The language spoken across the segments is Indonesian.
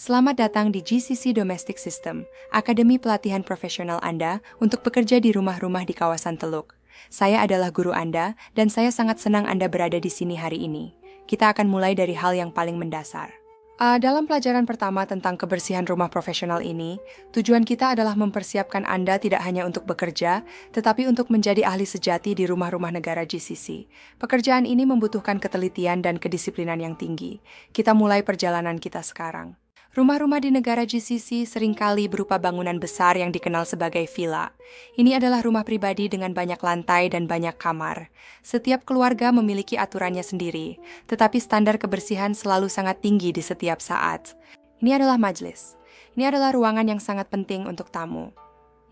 Selamat datang di GCC Domestic System, Akademi Pelatihan Profesional Anda untuk bekerja di rumah-rumah di kawasan Teluk. Saya adalah guru Anda, dan saya sangat senang Anda berada di sini hari ini. Kita akan mulai dari hal yang paling mendasar. Dalam pelajaran pertama tentang kebersihan rumah profesional ini, tujuan kita adalah mempersiapkan Anda tidak hanya untuk bekerja, tetapi untuk menjadi ahli sejati di rumah-rumah negara GCC. Pekerjaan ini membutuhkan ketelitian dan kedisiplinan yang tinggi. Kita mulai perjalanan kita sekarang. Rumah-rumah di negara GCC seringkali berupa bangunan besar yang dikenal sebagai villa. Ini adalah rumah pribadi dengan banyak lantai dan banyak kamar. Setiap keluarga memiliki aturannya sendiri, tetapi standar kebersihan selalu sangat tinggi di setiap saat. Ini adalah majelis. Ini adalah ruangan yang sangat penting untuk tamu.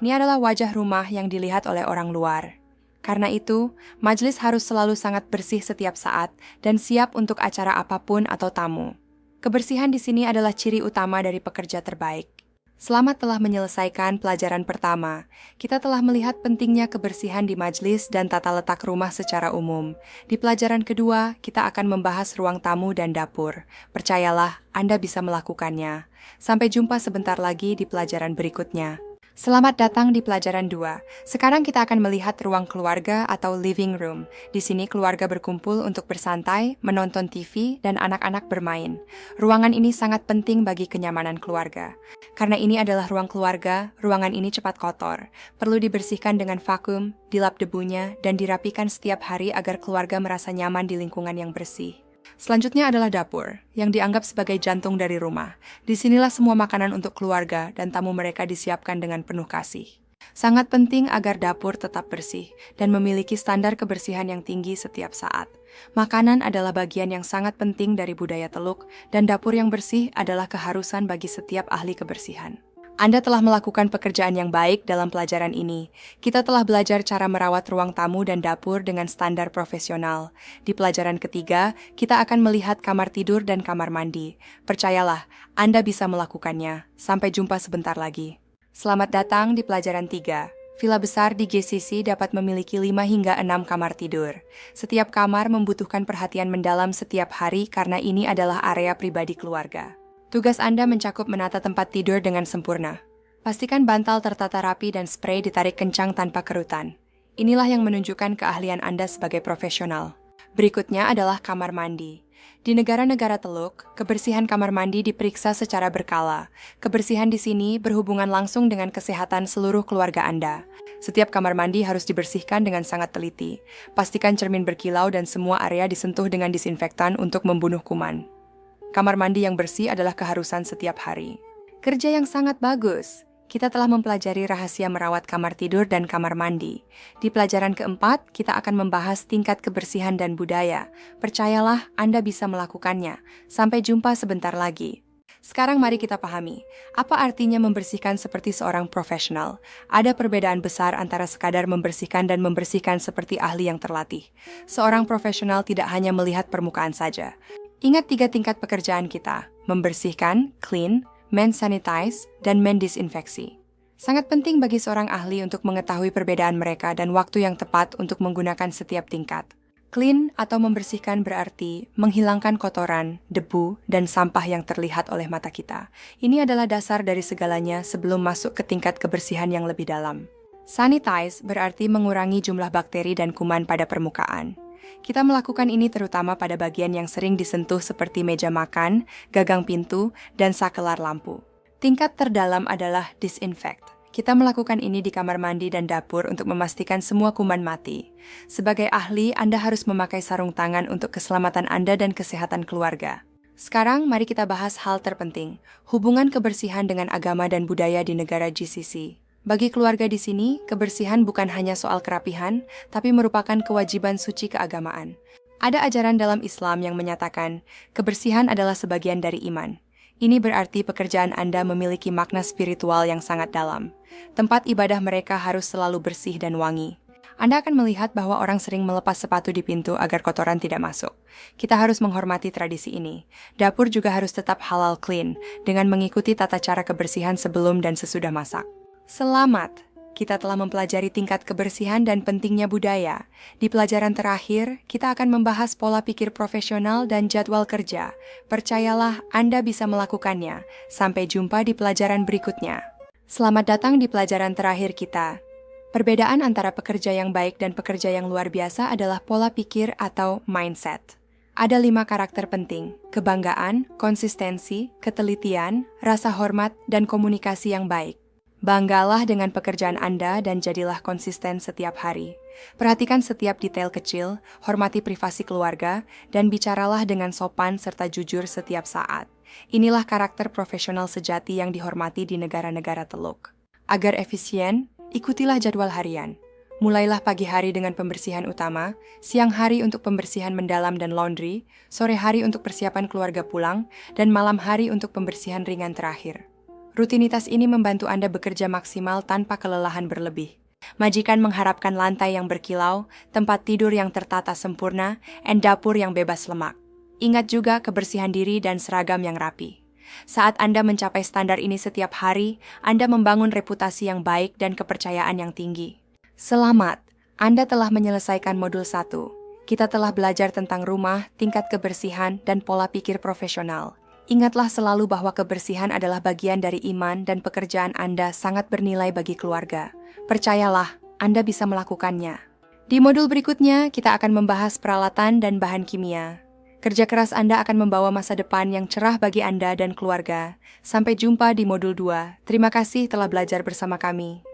Ini adalah wajah rumah yang dilihat oleh orang luar. Karena itu, majelis harus selalu sangat bersih setiap saat dan siap untuk acara apapun atau tamu. Kebersihan di sini adalah ciri utama dari pekerja terbaik. Selamat telah menyelesaikan pelajaran pertama. Kita telah melihat pentingnya kebersihan di majelis dan tata letak rumah secara umum. Di pelajaran kedua, kita akan membahas ruang tamu dan dapur. Percayalah, Anda bisa melakukannya. Sampai jumpa sebentar lagi di pelajaran berikutnya. Selamat datang di pelajaran 2. Sekarang kita akan melihat ruang keluarga atau living room. Di sini keluarga berkumpul untuk bersantai, menonton TV, dan anak-anak bermain. Ruangan ini sangat penting bagi kenyamanan keluarga. Karena ini adalah ruang keluarga, ruangan ini cepat kotor. Perlu dibersihkan dengan vakum, dilap debunya, dan dirapikan setiap hari agar keluarga merasa nyaman di lingkungan yang bersih. Selanjutnya adalah dapur, yang dianggap sebagai jantung dari rumah. Disinilah semua makanan untuk keluarga dan tamu mereka disiapkan dengan penuh kasih. Sangat penting agar dapur tetap bersih dan memiliki standar kebersihan yang tinggi setiap saat. Makanan adalah bagian yang sangat penting dari budaya Teluk, dan dapur yang bersih adalah keharusan bagi setiap ahli kebersihan. Anda telah melakukan pekerjaan yang baik dalam pelajaran ini. Kita telah belajar cara merawat ruang tamu dan dapur dengan standar profesional. Di pelajaran ketiga, kita akan melihat kamar tidur dan kamar mandi. Percayalah, Anda bisa melakukannya. Sampai jumpa sebentar lagi. Selamat datang di pelajaran 3. Villa besar di GCC dapat memiliki 5 hingga 6 kamar tidur. Setiap kamar membutuhkan perhatian mendalam setiap hari karena ini adalah area pribadi keluarga. Tugas Anda mencakup menata tempat tidur dengan sempurna. Pastikan bantal tertata rapi dan sprei ditarik kencang tanpa kerutan. Inilah yang menunjukkan keahlian Anda sebagai profesional. Berikutnya adalah kamar mandi. Di negara-negara Teluk, kebersihan kamar mandi diperiksa secara berkala. Kebersihan di sini berhubungan langsung dengan kesehatan seluruh keluarga Anda. Setiap kamar mandi harus dibersihkan dengan sangat teliti. Pastikan cermin berkilau dan semua area disentuh dengan disinfektan untuk membunuh kuman. Kamar mandi yang bersih adalah keharusan setiap hari. Kerja yang sangat bagus. Kita telah mempelajari rahasia merawat kamar tidur dan kamar mandi. Di pelajaran keempat, kita akan membahas tingkat kebersihan dan budaya. Percayalah, Anda bisa melakukannya. Sampai jumpa sebentar lagi. Sekarang mari kita pahami, apa artinya membersihkan seperti seorang profesional. Ada perbedaan besar antara sekadar membersihkan dan membersihkan seperti ahli yang terlatih. Seorang profesional tidak hanya melihat permukaan saja. Ingat 3 tingkat pekerjaan kita, membersihkan, clean, men-sanitize, dan men-disinfeksi. Sangat penting bagi seorang ahli untuk mengetahui perbedaan mereka dan waktu yang tepat untuk menggunakan setiap tingkat. Clean atau membersihkan berarti menghilangkan kotoran, debu, dan sampah yang terlihat oleh mata kita. Ini adalah dasar dari segalanya sebelum masuk ke tingkat kebersihan yang lebih dalam. Sanitize berarti mengurangi jumlah bakteri dan kuman pada permukaan. Kita melakukan ini terutama pada bagian yang sering disentuh seperti meja makan, gagang pintu, dan sakelar lampu. Tingkat terdalam adalah disinfect. Kita melakukan ini di kamar mandi dan dapur untuk memastikan semua kuman mati. Sebagai ahli, Anda harus memakai sarung tangan untuk keselamatan Anda dan kesehatan keluarga. Sekarang, mari kita bahas hal terpenting, hubungan kebersihan dengan agama dan budaya di negara GCC. Bagi keluarga di sini, kebersihan bukan hanya soal kerapihan, tapi merupakan kewajiban suci keagamaan. Ada ajaran dalam Islam yang menyatakan, kebersihan adalah sebagian dari iman. Ini berarti pekerjaan Anda memiliki makna spiritual yang sangat dalam. Tempat ibadah mereka harus selalu bersih dan wangi. Anda akan melihat bahwa orang sering melepas sepatu di pintu agar kotoran tidak masuk. Kita harus menghormati tradisi ini. Dapur juga harus tetap halal clean, dengan mengikuti tata cara kebersihan sebelum dan sesudah masak. Selamat! kita telah mempelajari tingkat kebersihan dan pentingnya budaya. Di pelajaran terakhir, kita akan membahas pola pikir profesional dan jadwal kerja. Percayalah, Anda bisa melakukannya. Sampai jumpa di pelajaran berikutnya. Selamat datang di pelajaran terakhir kita. Perbedaan antara pekerja yang baik dan pekerja yang luar biasa adalah pola pikir atau mindset. Ada 5 karakter penting: kebanggaan, konsistensi, ketelitian, rasa hormat, dan komunikasi yang baik. Banggalah dengan pekerjaan Anda dan jadilah konsisten setiap hari. Perhatikan setiap detail kecil, hormati privasi keluarga, dan bicaralah dengan sopan serta jujur setiap saat. Inilah karakter profesional sejati yang dihormati di negara-negara Teluk. Agar efisien, ikutilah jadwal harian. Mulailah pagi hari dengan pembersihan utama, siang hari untuk pembersihan mendalam dan laundry, sore hari untuk persiapan keluarga pulang, dan malam hari untuk pembersihan ringan terakhir. Rutinitas ini membantu Anda bekerja maksimal tanpa kelelahan berlebih. Majikan mengharapkan lantai yang berkilau, tempat tidur yang tertata sempurna, dan dapur yang bebas lemak. Ingat juga kebersihan diri dan seragam yang rapi. Saat Anda mencapai standar ini setiap hari, Anda membangun reputasi yang baik dan kepercayaan yang tinggi. Selamat, Anda telah menyelesaikan modul 1. Kita telah belajar tentang rumah, tingkat kebersihan, dan pola pikir profesional. Ingatlah selalu bahwa kebersihan adalah bagian dari iman dan pekerjaan Anda sangat bernilai bagi keluarga. Percayalah, Anda bisa melakukannya. Di modul berikutnya, kita akan membahas peralatan dan bahan kimia. Kerja keras Anda akan membawa masa depan yang cerah bagi Anda dan keluarga. Sampai jumpa di modul 2. Terima kasih telah belajar bersama kami.